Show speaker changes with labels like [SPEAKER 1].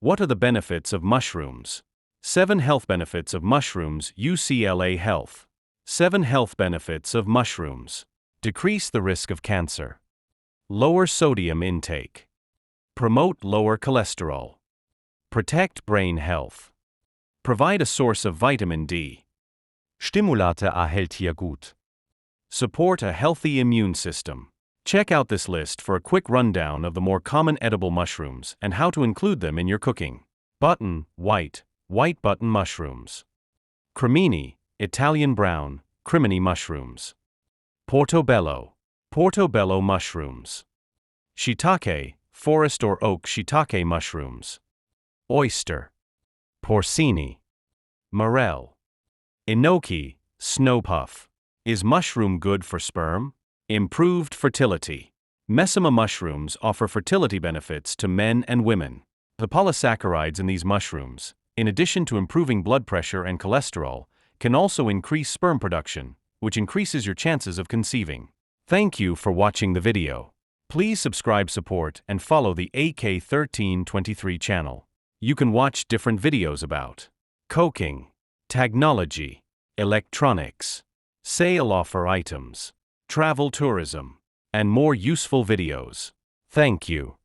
[SPEAKER 1] What are the benefits of mushrooms? 7 health benefits of mushrooms. UCLA Health. 7 health benefits of mushrooms. Decrease the risk of cancer. Lower sodium intake. Promote lower cholesterol. Protect brain health. Provide a source of vitamin D.
[SPEAKER 2] Stimulate erhält hier gut.
[SPEAKER 1] Support a healthy immune system. Check out this list for a quick rundown of the more common edible mushrooms and how to include them in your cooking. Button, white button mushrooms. Cremini, Italian brown, crimini mushrooms. Portobello mushrooms. Shiitake, forest or oak shiitake mushrooms. Oyster. Porcini. Morel. Enoki, snow puff. Is mushroom good for sperm? Improved fertility. Mesema mushrooms offer fertility benefits to men and women. The polysaccharides in these mushrooms, in addition to improving blood pressure and cholesterol, can also increase sperm production, which increases your chances of conceiving. Thank you for watching the video. Please subscribe, support, and follow the AK1323 channel. You can watch different videos about cooking, technology, electronics, sale offer items, travel tourism, and more useful videos. Thank you.